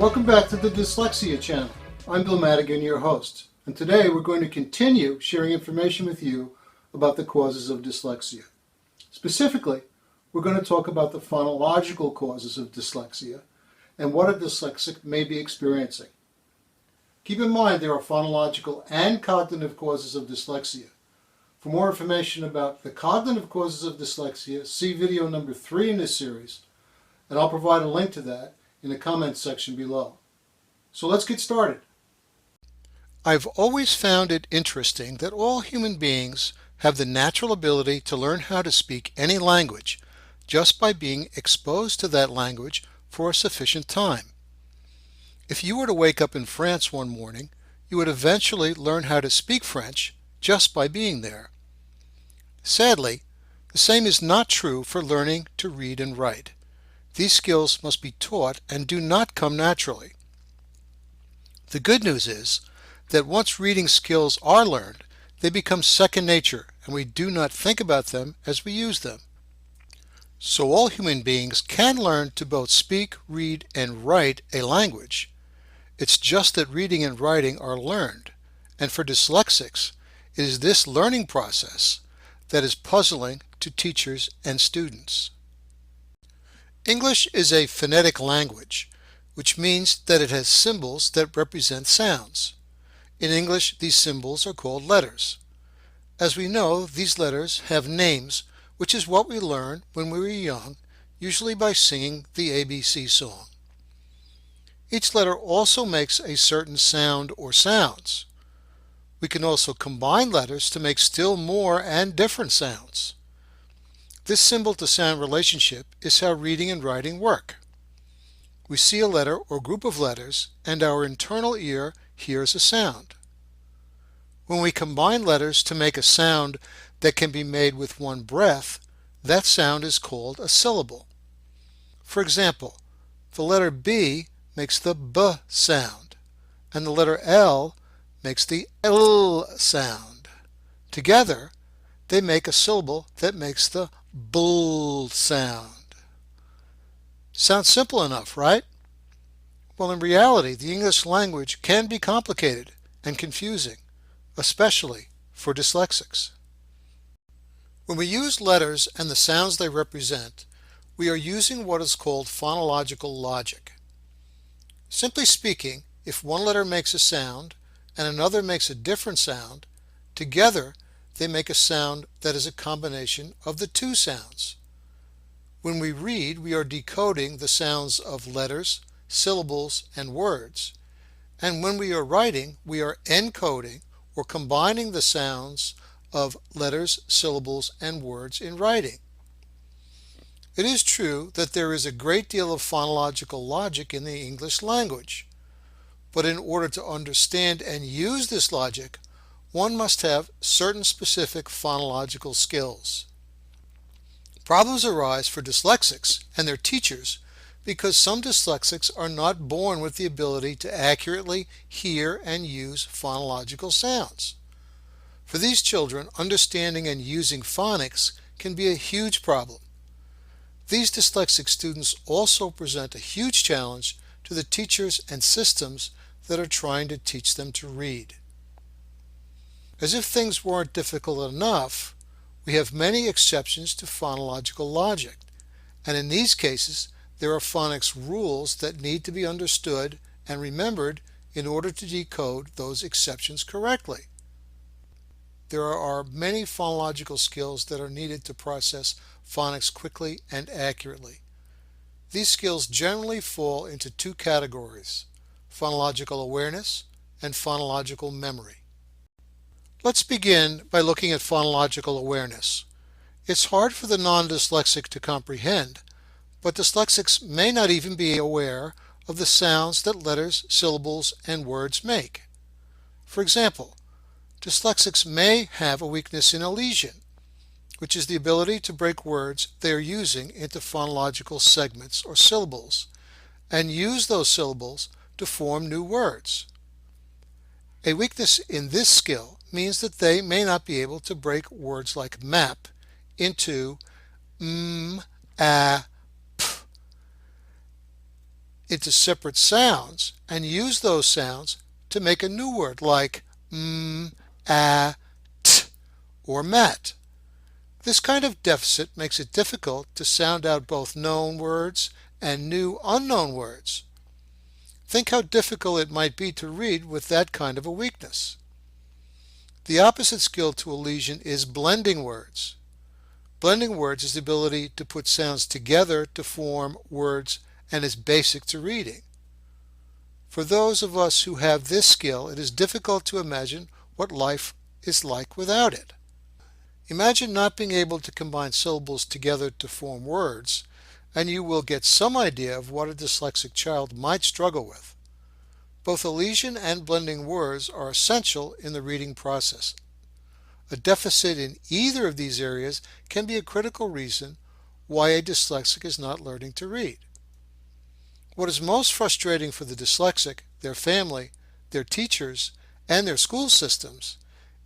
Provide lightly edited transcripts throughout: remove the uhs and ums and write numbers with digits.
Welcome back to the Dyslexia channel. I'm Bill Madigan, your host, and today we're going to continue sharing information with you about the causes of dyslexia. Specifically, we're going to talk about the phonological causes of dyslexia and what a dyslexic may be experiencing. Keep in mind there are phonological and cognitive causes of dyslexia. For more information about the cognitive causes of dyslexia, see video number 3 in this series, and I'll provide a link to that in the comments section below. So let's get started. I've always found it interesting that all human beings have the natural ability to learn how to speak any language just by being exposed to that language for a sufficient time. If you were to wake up in France one morning, you would eventually learn how to speak French just by being there. Sadly, the same is not true for learning to read and write. These skills must be taught and do not come naturally. The good news is that once reading skills are learned, they become second nature and we do not think about them as we use them. So all human beings can learn to both speak, read, and write a language. It's just that reading and writing are learned, and for dyslexics, it is this learning process that is puzzling to teachers and students. English is a phonetic language, which means that it has symbols that represent sounds. In English, these symbols are called letters. As we know, these letters have names, which is what we learn when we were young, usually by singing the ABC song. Each letter also makes a certain sound or sounds. We can also combine letters to make still more and different sounds. This symbol-to-sound relationship is how reading and writing work. We see a letter or group of letters, and our internal ear hears a sound. When we combine letters to make a sound that can be made with one breath, that sound is called a syllable. For example, the letter B makes the B sound, and the letter L makes the L sound. Together, they make a syllable that makes the bull sound. Sounds simple enough, right? Well, in reality, the English language can be complicated and confusing, especially for dyslexics. When we use letters and the sounds they represent, we are using what is called phonological logic. Simply speaking, if one letter makes a sound and another makes a different sound, together they make a sound that is a combination of the two sounds. When we read, we are decoding the sounds of letters, syllables, and words. And when we are writing, we are encoding or combining the sounds of letters, syllables, and words in writing. It is true that there is a great deal of phonological logic in the English language. But in order to understand and use this logic, one must have certain specific phonological skills. Problems arise for dyslexics and their teachers because some dyslexics are not born with the ability to accurately hear and use phonological sounds. For these children, understanding and using phonics can be a huge problem. These dyslexic students also present a huge challenge to the teachers and systems that are trying to teach them to read. As if things weren't difficult enough, we have many exceptions to phonological logic, and in these cases there are phonics rules that need to be understood and remembered in order to decode those exceptions correctly. There are many phonological skills that are needed to process phonics quickly and accurately. These skills generally fall into two categories: phonological awareness and phonological memory. Let's begin by looking at phonological awareness. It's hard for the non-dyslexic to comprehend, but dyslexics may not even be aware of the sounds that letters, syllables, and words make. For example, dyslexics may have a weakness in elision, which is the ability to break words they are using into phonological segments or syllables, and use those syllables to form new words. A weakness in this skill means that they may not be able to break words like map into m, a, p. into separate sounds and use those sounds to make a new word like t, or mat. This kind of deficit makes it difficult to sound out both known words and new unknown words. Think how difficult it might be to read with that kind of a weakness. The opposite skill to a lesion is blending words. Blending words is the ability to put sounds together to form words and is basic to reading. For those of us who have this skill, it is difficult to imagine what life is like without it. Imagine not being able to combine syllables together to form words, and you will get some idea of what a dyslexic child might struggle with. Both elision and blending words are essential in the reading process. A deficit in either of these areas can be a critical reason why a dyslexic is not learning to read. What is most frustrating for the dyslexic, their family, their teachers, and their school systems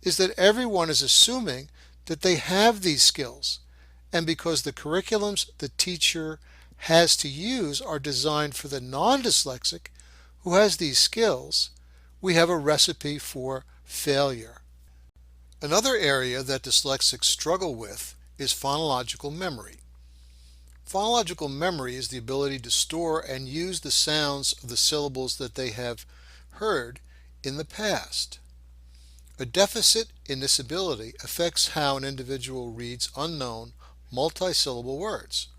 is that everyone is assuming that they have these skills, and because the curriculums the teacher has to use are designed for the non-dyslexic who has these skills, we have a recipe for failure. Another area that dyslexics struggle with is phonological memory. Phonological memory is the ability to store and use the sounds of the syllables that they have heard in the past. A deficit in this ability affects how an individual reads unknown, multisyllable words.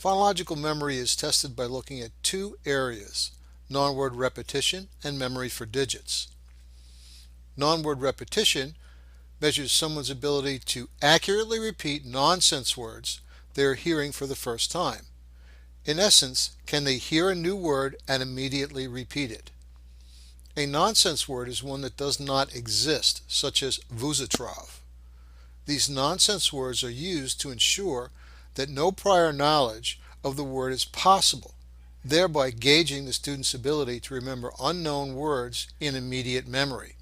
Phonological memory is tested by looking at two areas: nonword repetition and memory for digits. Nonword repetition measures someone's ability to accurately repeat nonsense words they are hearing for the first time. In essence, can they hear a new word and immediately repeat it? A nonsense word is one that does not exist, such as vuzatrov. These nonsense words are used to ensure that no prior knowledge of the word is possible, thereby gauging the student's ability to remember unknown words in immediate memory.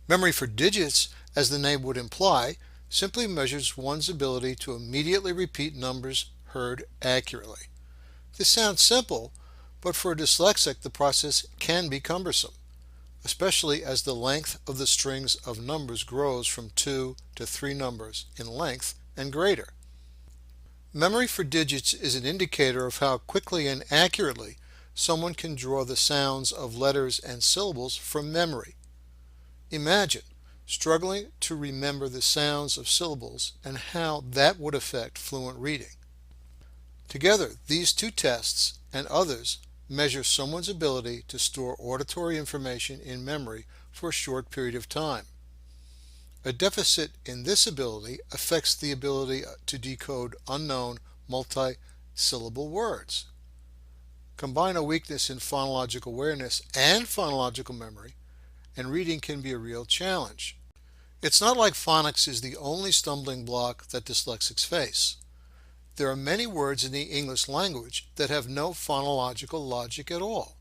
Memory for digits, as the name would imply, simply measures one's ability to immediately repeat numbers heard accurately. This sounds simple, but for a dyslexic the process can be cumbersome, especially as the length of the strings of numbers grows from 2 to 3 numbers in length and greater. Memory for digits is an indicator of how quickly and accurately someone can draw the sounds of letters and syllables from memory. Imagine struggling to remember the sounds of syllables and how that would affect fluent reading. Together, these two tests and others measure someone's ability to store auditory information in memory for a short period of time. A deficit in this ability affects the ability to decode unknown multi-syllable words. Combine a weakness in phonological awareness and phonological memory, and reading can be a real challenge. It's not like phonics is the only stumbling block that dyslexics face. There are many words in the English language that have no phonological logic at all.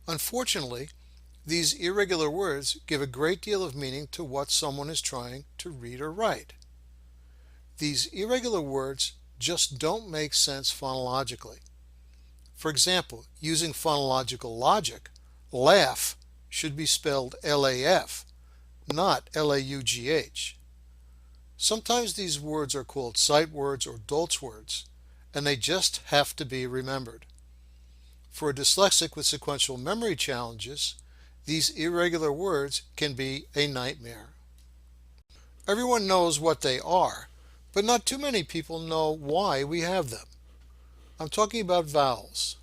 Unfortunately, these irregular words give a great deal of meaning to what someone is trying to read or write. These irregular words just don't make sense phonologically. For example, using phonological logic, laugh should be spelled L-A-F, not L-A-U-G-H. Sometimes these words are called sight words or dolts words, and they just have to be remembered. For a dyslexic with sequential memory challenges, these irregular words can be a nightmare. Everyone knows what they are, but not too many people know why we have them. I'm talking about vowels.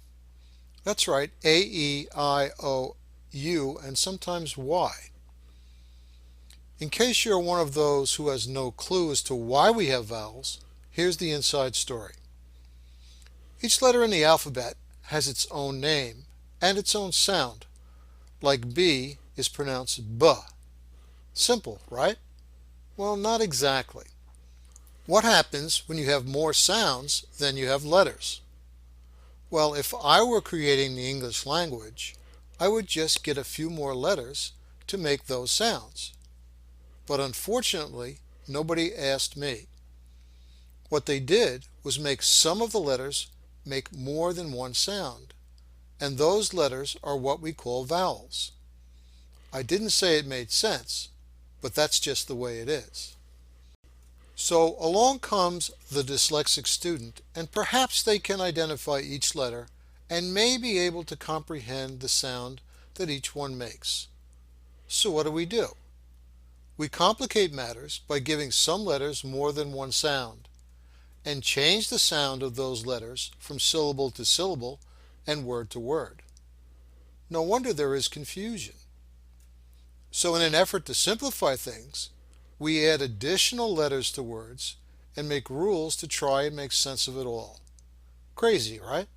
That's right, A, E, I, O, U, and sometimes Y. In case you're one of those who has no clue as to why we have vowels, here's the inside story. Each letter in the alphabet has its own name and its own sound. Like B is pronounced B. Simple, right? Well, not exactly. What happens when you have more sounds than you have letters? Well, if I were creating the English language, I would just get a few more letters to make those sounds. But unfortunately, nobody asked me. What they did was make some of the letters make more than one sound. and those letters are what we call vowels. I didn't say it made sense, but that's just the way it is. So along comes the dyslexic student, and perhaps they can identify each letter and may be able to comprehend the sound that each one makes. So what do? We complicate matters by giving some letters more than one sound, and change the sound of those letters from syllable to syllable and word to word. No wonder there is confusion. So in an effort to simplify things, we add additional letters to words and make rules to try and make sense of it all. Crazy, right?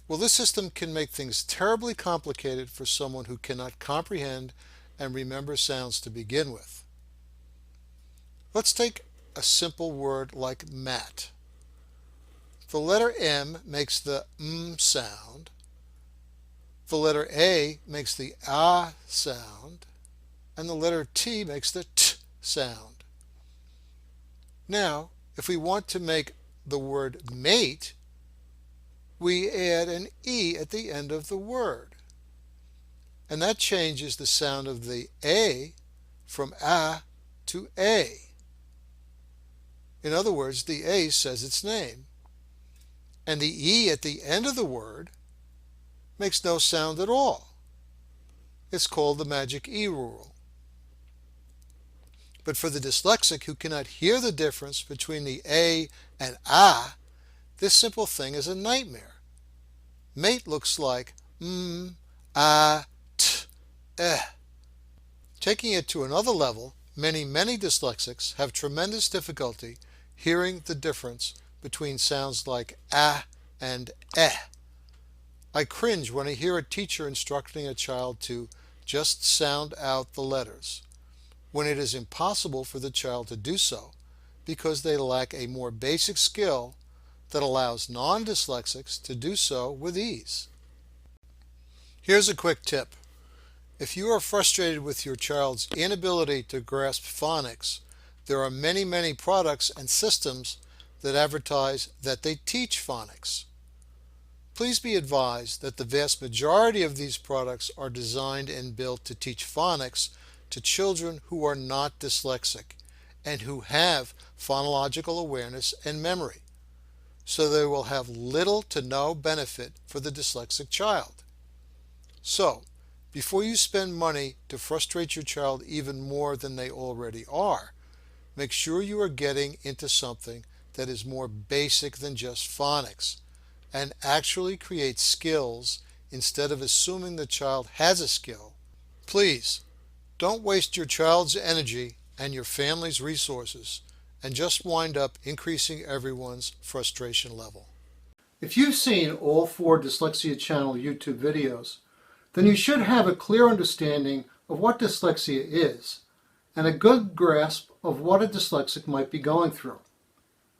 Well, this system can make things terribly complicated for someone who cannot comprehend and remember sounds to begin with. Let's take a simple word like mat. The letter M makes the M sound. The letter A makes the A sound. And the letter T makes the T sound. Now, if we want to make the word mate, we add an E at the end of the word. And that changes the sound of the A from A to A. In other words, the A says its name. And the E at the end of the word makes no sound at all. It's called the magic E rule. But for the dyslexic who cannot hear the difference between the A and A, this simple thing is a nightmare. Mate looks like a, t, eh. Taking it to another level, many dyslexics have tremendous difficulty hearing the difference between sounds like a and eh. I cringe when I hear a teacher instructing a child to just sound out the letters, when it is impossible for the child to do so because they lack a more basic skill that allows non-dyslexics to do so with ease. Here's a quick tip. If you are frustrated with your child's inability to grasp phonics, there are many products and systems that advertise that they teach phonics. Please be advised that the vast majority of these products are designed and built to teach phonics to children who are not dyslexic and who have phonological awareness and memory, so they will have little to no benefit for the dyslexic child. So, before you spend money to frustrate your child even more than they already are, make sure you are getting into something that is more basic than just phonics and actually create skills instead of assuming the child has a skill. Please, don't waste your child's energy and your family's resources and just wind up increasing everyone's frustration level. If you've seen all 4 Dyslexia Channel YouTube videos, then you should have a clear understanding of what dyslexia is and a good grasp of what a dyslexic might be going through.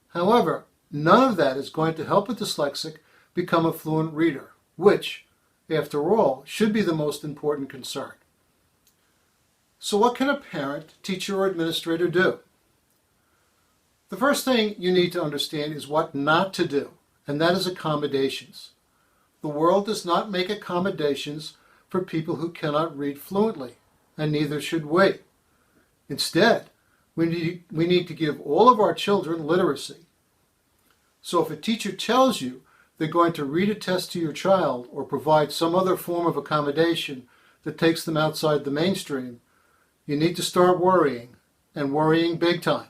However, none of that is going to help a dyslexic become a fluent reader, which, after all, should be the most important concern. So what can a parent, teacher, or administrator do? The first thing you need to understand is what not to do, and that is accommodations. The world does not make accommodations for people who cannot read fluently, and neither should we. Instead, we need to give all of our children literacy. So if a teacher tells you they're going to read a test to your child or provide some other form of accommodation that takes them outside the mainstream, you need to start worrying, and worrying big time.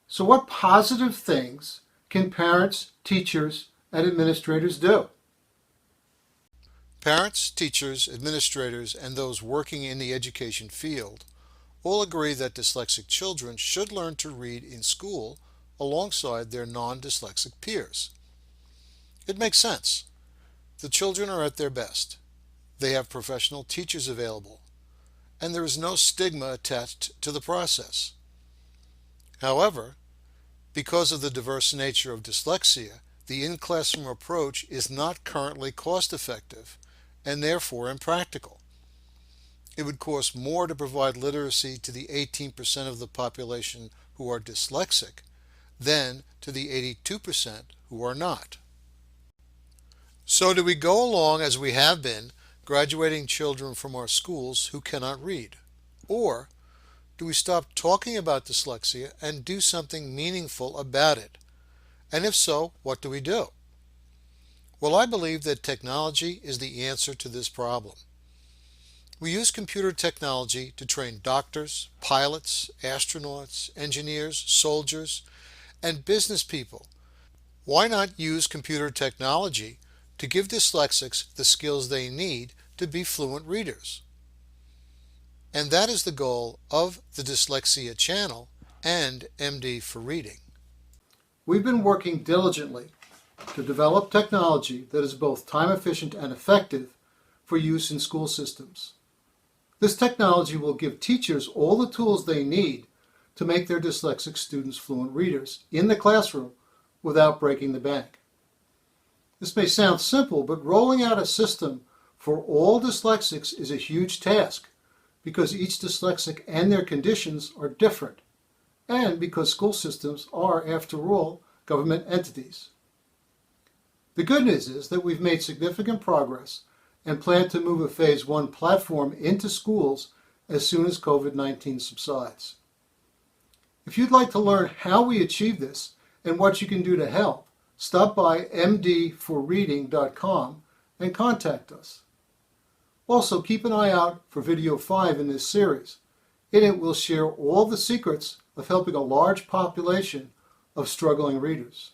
So what positive things can parents, teachers, and administrators do? Parents, teachers, administrators, and those working in the education field all agree that dyslexic children should learn to read in school alongside their non-dyslexic peers. It makes sense. The children are at their best. They have professional teachers available, and there is no stigma attached to the process. However, because of the diverse nature of dyslexia, the in-classroom approach is not currently cost-effective and therefore impractical. It would cost more to provide literacy to the 18% of the population who are dyslexic than to the 82% who are not. So do we go along as we have been, graduating children from our schools who cannot read? Or do we stop talking about dyslexia and do something meaningful about it? And if so, what do we do? Well, I believe that technology is the answer to this problem. We use computer technology to train doctors, pilots, astronauts, engineers, soldiers, and business people. Why not use computer technology to give dyslexics the skills they need to be fluent readers? And that is the goal of the Dyslexia channel and MD for Reading. We've been working diligently to develop technology that is both time efficient and effective for use in school systems. This technology will give teachers all the tools they need to make their dyslexic students fluent readers in the classroom without breaking the bank. This may sound simple, but rolling out a system for all dyslexics is a huge task because each dyslexic and their conditions are different, and because school systems are, after all, government entities. The good news is that we've made significant progress and plan to move a Phase 1 platform into schools as soon as COVID-19 subsides. If you'd like to learn how we achieve this and what you can do to help, stop by mdforreading.com and contact us. Also, keep an eye out for video 5 in this series. In it, we'll share all the secrets of helping a large population of struggling readers.